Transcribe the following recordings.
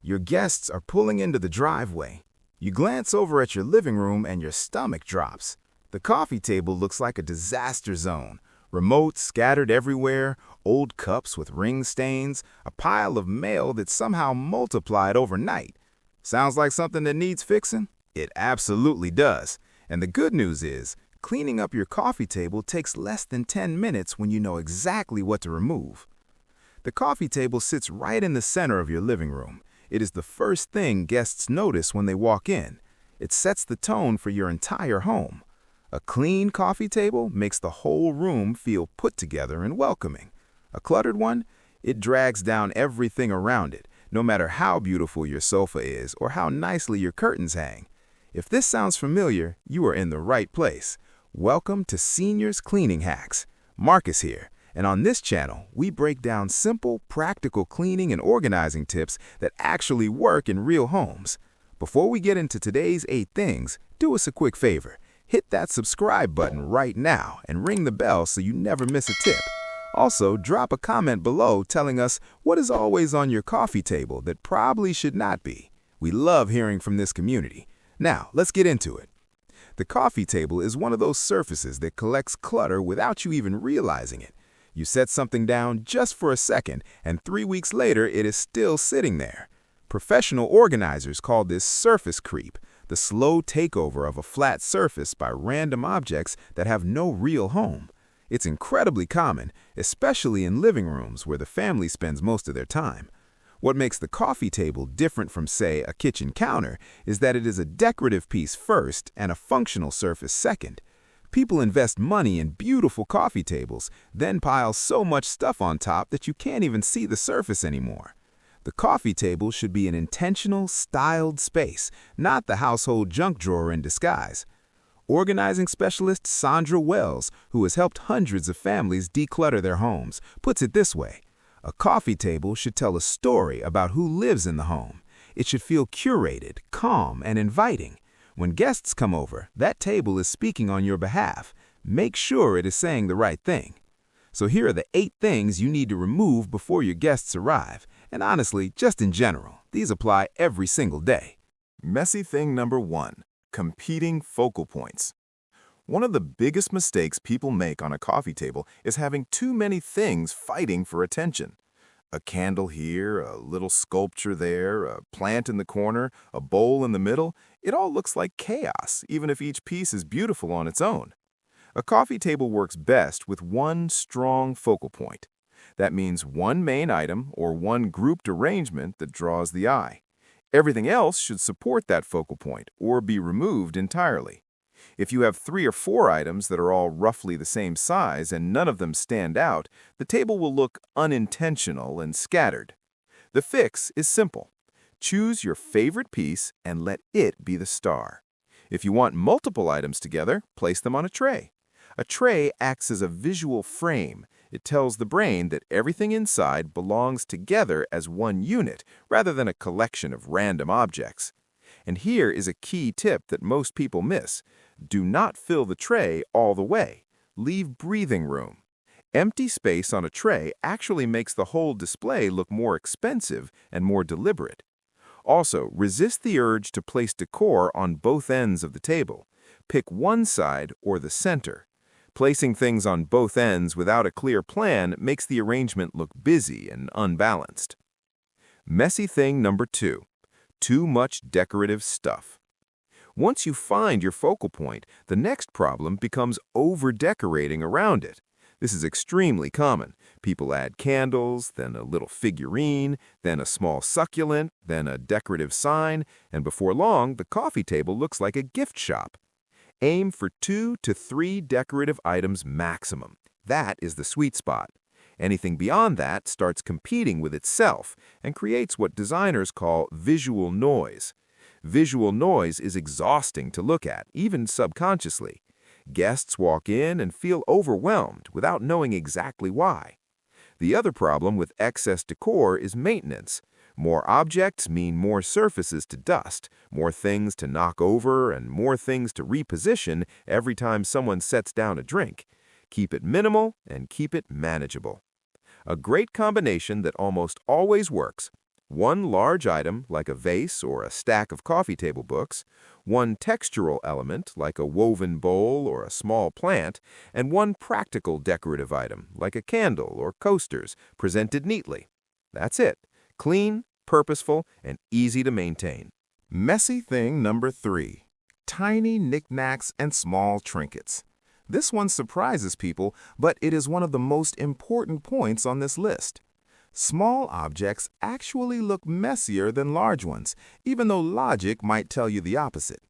Your guests are pulling into the driveway. You glance over at your living room and your stomach drops. The coffee table looks like a disaster zone. Remotes scattered everywhere, old cups with ring stains, a pile of mail that somehow multiplied overnight. Sounds like something that needs fixing? It absolutely does. And the good news is, cleaning up your coffee table takes less than 10 minutes when you know exactly what to remove. The coffee table sits right in the center of your living room. It is the first thing guests notice when they walk in. It sets the tone for your entire home. A clean coffee table makes the whole room feel put together and welcoming. A cluttered one, it drags down everything around it, no matter how beautiful your sofa is or how nicely your curtains hang. If this sounds familiar, you are in the right place. Welcome to Seniors Cleaning Hacks. Marcus here, and on this channel, we break down simple, practical cleaning and organizing tips that actually work in real homes. Before we get into today's 8 things, do us a quick favor. Hit that subscribe button right now and ring the bell so you never miss a tip. Also, drop a comment below telling us what is always on your coffee table that probably should not be. We love hearing from this community. Now, let's get into it. The coffee table is one of those surfaces that collects clutter without you even realizing it. You set something down just for a second, and 3 weeks later, it is still sitting there. Professional organizers call this surface creep, the slow takeover of a flat surface by random objects that have no real home. It's incredibly common, especially in living rooms where the family spends most of their time. What makes the coffee table different from, say, a kitchen counter is that it is a decorative piece first and a functional surface second. People invest money in beautiful coffee tables, then pile so much stuff on top that you can't even see the surface anymore. The coffee table should be an intentional, styled space, not the household junk drawer in disguise. Organizing specialist Sandra Wells, who has helped hundreds of families declutter their homes, puts it this way: a coffee table should tell a story about who lives in the home. It should feel curated, calm, and inviting. When guests come over, that table is speaking on your behalf. Make sure it is saying the right thing. So here are the 8 things you need to remove before your guests arrive. And honestly, just in general, these apply every single day. Messy thing number 1, competing focal points. One of the biggest mistakes people make on a coffee table is having too many things fighting for attention. A candle here, a little sculpture there, a plant in the corner, a bowl in the middle. It all looks like chaos, even if each piece is beautiful on its own. A coffee table works best with one strong focal point. That means one main item or one grouped arrangement that draws the eye. Everything else should support that focal point or be removed entirely. If you have 3 or 4 items that are all roughly the same size and none of them stand out, the table will look unintentional and scattered. The fix is simple. Choose your favorite piece and let it be the star. If you want multiple items together, place them on a tray. A tray acts as a visual frame. It tells the brain that everything inside belongs together as one unit rather than a collection of random objects. And here is a key tip that most people miss. Do not fill the tray all the way. Leave breathing room. Empty space on a tray actually makes the whole display look more expensive and more deliberate. Also, resist the urge to place decor on both ends of the table. Pick one side or the center. Placing things on both ends without a clear plan makes the arrangement look busy and unbalanced. Messy thing number 2, too much decorative stuff. Once you find your focal point, the next problem becomes over-decorating around it. This is extremely common. People add candles, then a little figurine, then a small succulent, then a decorative sign, and before long, the coffee table looks like a gift shop. Aim for 2 to 3 decorative items maximum. That is the sweet spot. Anything beyond that starts competing with itself and creates what designers call visual noise. Visual noise is exhausting to look at, even subconsciously. Guests walk in and feel overwhelmed without knowing exactly why. The other problem with excess decor is maintenance. More objects mean more surfaces to dust, more things to knock over, and more things to reposition every time someone sets down a drink. Keep it minimal and keep it manageable. A great combination that almost always works: One large item, like a vase or a stack of coffee table books, one textural element, like a woven bowl or a small plant, and one practical decorative item, like a candle or coasters, presented neatly. That's it. Clean, purposeful, and easy to maintain. Messy thing number 3. Tiny knickknacks and small trinkets. This one surprises people, but it is one of the most important points on this list. Small objects actually look messier than large ones, even though logic might tell you the opposite.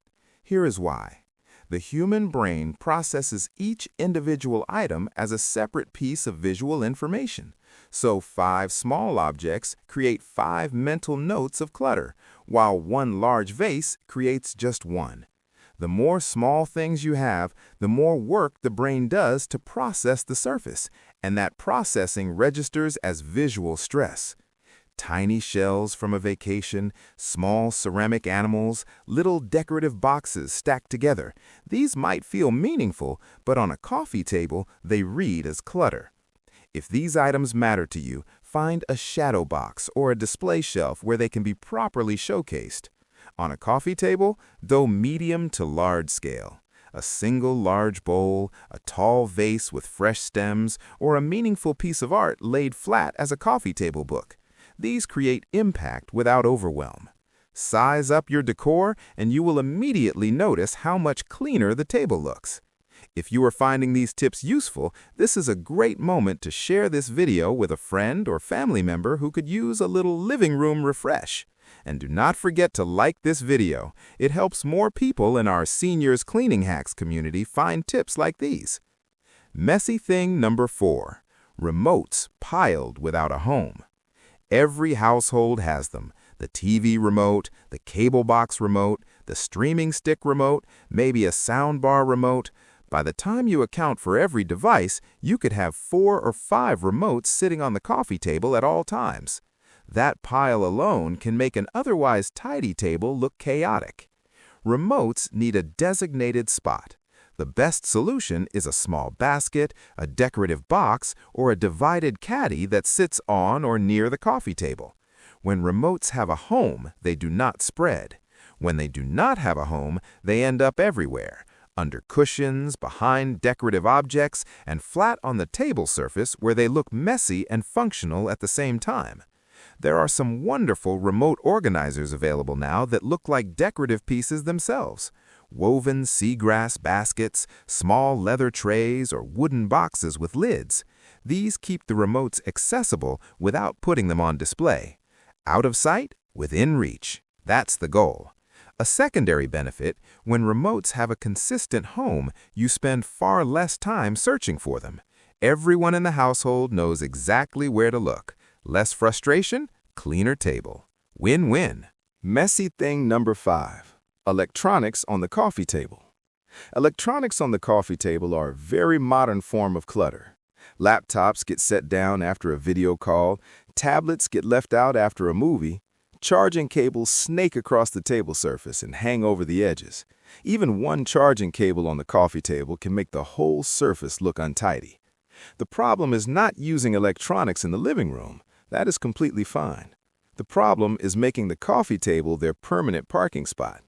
Here is why. The human brain processes each individual item as a separate piece of visual information. So 5 small objects create 5 mental notes of clutter, while one large vase creates just one. The more small things you have, the more work the brain does to process the surface, and that processing registers as visual stress. Tiny shells from a vacation, small ceramic animals, little decorative boxes stacked together. These might feel meaningful, but on a coffee table, they read as clutter. If these items matter to you, find a shadow box or a display shelf where they can be properly showcased. On a coffee table, though medium to large scale. A single large bowl, a tall vase with fresh stems, or a meaningful piece of art laid flat as a coffee table book. These create impact without overwhelm. Size up your decor and you will immediately notice how much cleaner the table looks. If you are finding these tips useful, this is a great moment to share this video with a friend or family member who could use a little living room refresh. And do not forget to like this video. It helps more people in our Seniors Cleaning Hacks community find tips like these. Messy thing number 4. Remotes piled without a home. Every household has them. The TV remote, the cable box remote, the streaming stick remote, maybe a soundbar remote. By the time you account for every device, you could have 4 or 5 remotes sitting on the coffee table at all times. That pile alone can make an otherwise tidy table look chaotic. Remotes need a designated spot. The best solution is a small basket, a decorative box, or a divided caddy that sits on or near the coffee table. When remotes have a home, they do not spread. When they do not have a home, they end up everywhere, under cushions, behind decorative objects, and flat on the table surface where they look messy and functional at the same time. There are some wonderful remote organizers available now that look like decorative pieces themselves. Woven seagrass baskets, small leather trays, or wooden boxes with lids. These keep the remotes accessible without putting them on display. Out of sight, within reach. That's the goal. A secondary benefit, when remotes have a consistent home, you spend far less time searching for them. Everyone in the household knows exactly where to look. Less frustration, cleaner table. Win-win. Messy thing number 5. Electronics on the coffee table. Electronics on the coffee table are a very modern form of clutter. Laptops get set down after a video call, tablets get left out after a movie, charging cables snake across the table surface and hang over the edges. Even one charging cable on the coffee table can make the whole surface look untidy. The problem is not using electronics in the living room. That is completely fine. The problem is making the coffee table their permanent parking spot.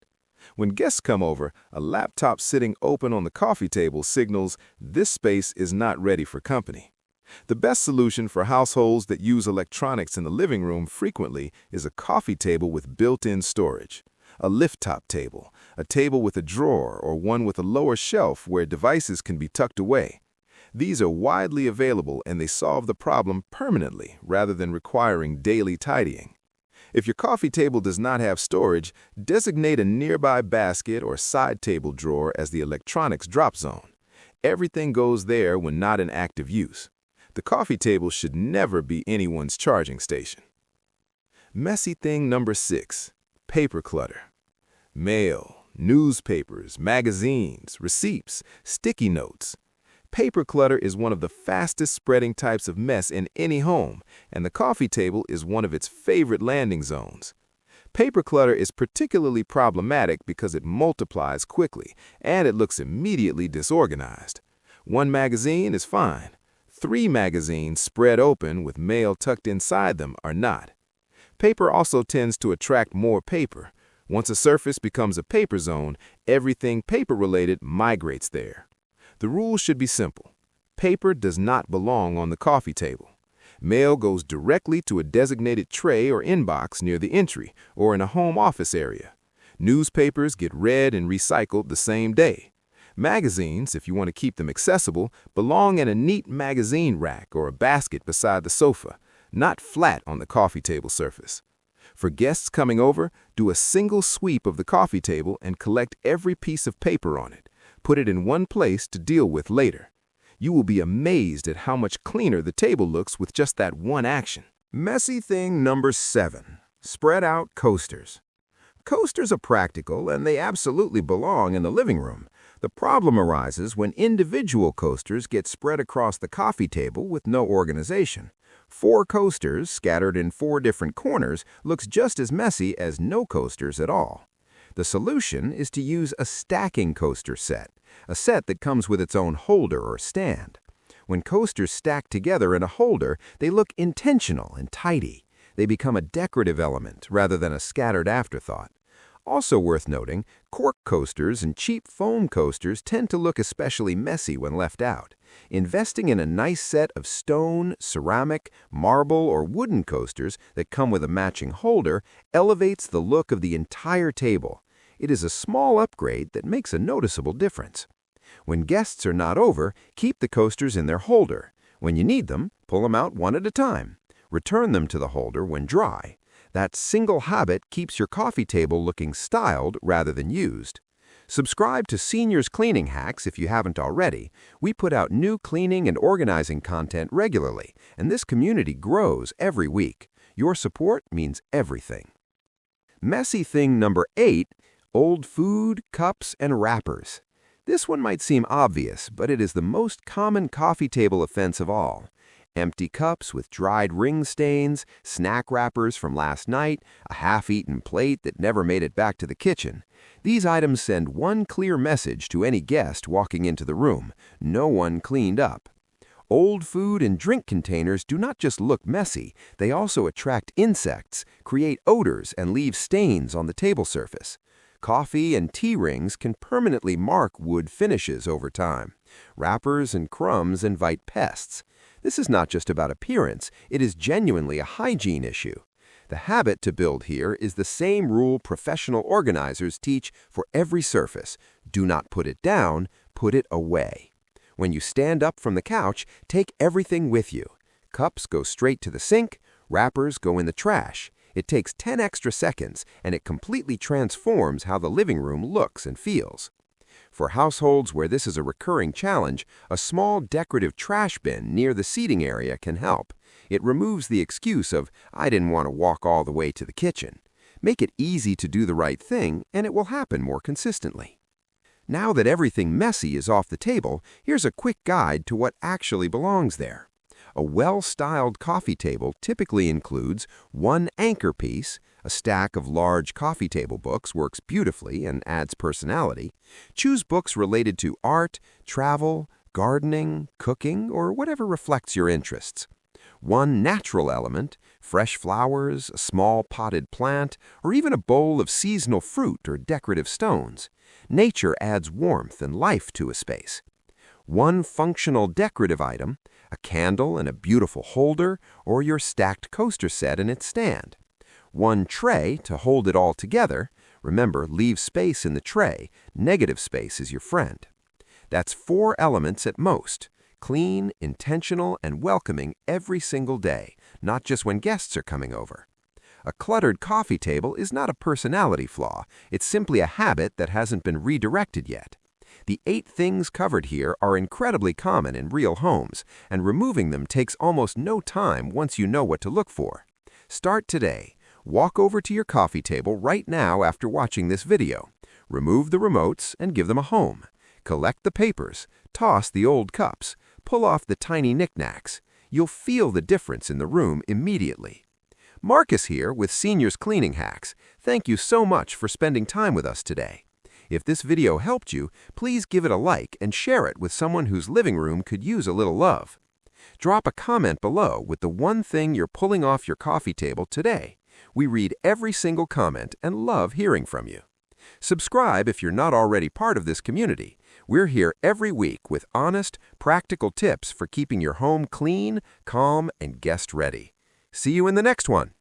When guests come over, a laptop sitting open on the coffee table signals this space is not ready for company. The best solution for households that use electronics in the living room frequently is a coffee table with built-in storage. A lift-top table, a table with a drawer, or one with a lower shelf where devices can be tucked away. These are widely available and they solve the problem permanently rather than requiring daily tidying. If your coffee table does not have storage, designate a nearby basket or side table drawer as the electronics drop zone. Everything goes there when not in active use. The coffee table should never be anyone's charging station. Messy thing number 6. Paper clutter. Mail, newspapers, magazines, receipts, sticky notes. Paper clutter is one of the fastest spreading types of mess in any home, and the coffee table is one of its favorite landing zones. Paper clutter is particularly problematic because it multiplies quickly, and it looks immediately disorganized. One magazine is fine. 3 magazines spread open with mail tucked inside them are not. Paper also tends to attract more paper. Once a surface becomes a paper zone, everything paper-related migrates there. The rules should be simple. Paper does not belong on the coffee table. Mail goes directly to a designated tray or inbox near the entry or in a home office area. Newspapers get read and recycled the same day. Magazines, if you want to keep them accessible, belong in a neat magazine rack or a basket beside the sofa, not flat on the coffee table surface. For guests coming over, do a single sweep of the coffee table and collect every piece of paper on it. Put it in one place to deal with later. You will be amazed at how much cleaner the table looks with just that one action. Messy thing number 7. Spread out coasters. Coasters are practical and they absolutely belong in the living room. The problem arises when individual coasters get spread across the coffee table with no organization. 4 coasters scattered in 4 different corners looks just as messy as no coasters at all. The solution is to use a stacking coaster set, a set that comes with its own holder or stand. When coasters stack together in a holder, they look intentional and tidy. They become a decorative element rather than a scattered afterthought. Also worth noting, cork coasters and cheap foam coasters tend to look especially messy when left out. Investing in a nice set of stone, ceramic, marble, or wooden coasters that come with a matching holder elevates the look of the entire table. It is a small upgrade that makes a noticeable difference. When guests are not over, keep the coasters in their holder. When you need them, pull them out one at a time. Return them to the holder when dry. That single habit keeps your coffee table looking styled rather than used. Subscribe to Seniors Cleaning Hacks if you haven't already. We put out new cleaning and organizing content regularly, and this community grows every week. Your support means everything. Messy thing number 8, old food, cups, and wrappers. This one might seem obvious, but it is the most common coffee table offense of all. Empty cups with dried ring stains, snack wrappers from last night, a half-eaten plate that never made it back to the kitchen. These items send one clear message to any guest walking into the room: no one cleaned up. Old food and drink containers do not just look messy, they also attract insects, create odors, and leave stains on the table surface. Coffee and tea rings can permanently mark wood finishes over time. Wrappers and crumbs invite pests. This is not just about appearance, it is genuinely a hygiene issue. The habit to build here is the same rule professional organizers teach for every surface. Do not put it down, put it away. When you stand up from the couch, take everything with you. Cups go straight to the sink, wrappers go in the trash. It takes 10 extra seconds, and it completely transforms how the living room looks and feels. For households where this is a recurring challenge, a small decorative trash bin near the seating area can help. It removes the excuse of, "I didn't want to walk all the way to the kitchen." Make it easy to do the right thing, and it will happen more consistently. Now that everything messy is off the table, here's a quick guide to what actually belongs there. A well-styled coffee table typically includes one anchor piece. A stack of large coffee table books works beautifully and adds personality. Choose books related to art, travel, gardening, cooking, or whatever reflects your interests. One natural element, fresh flowers, a small potted plant, or even a bowl of seasonal fruit or decorative stones. Nature adds warmth and life to a space. One functional decorative item, a candle and a beautiful holder, or your stacked coaster set and its stand. One tray to hold it all together. Remember, leave space in the tray. Negative space is your friend. That's 4 elements at most. Clean, intentional, and welcoming every single day, not just when guests are coming over. A cluttered coffee table is not a personality flaw. It's simply a habit that hasn't been redirected yet. The 8 things covered here are incredibly common in real homes, and removing them takes almost no time once you know what to look for. Start today. Walk over to your coffee table right now after watching this video. Remove the remotes and give them a home. Collect the papers. Toss the old cups. Pull off the tiny knick-knacks. You'll feel the difference in the room immediately. Marcus here with Seniors Cleaning Hacks. Thank you so much for spending time with us today. If this video helped you, please give it a like and share it with someone whose living room could use a little love. Drop a comment below with the one thing you're pulling off your coffee table today. We read every single comment and love hearing from you. Subscribe if you're not already part of this community. We're here every week with honest, practical tips for keeping your home clean, calm, and guest-ready. See you in the next one.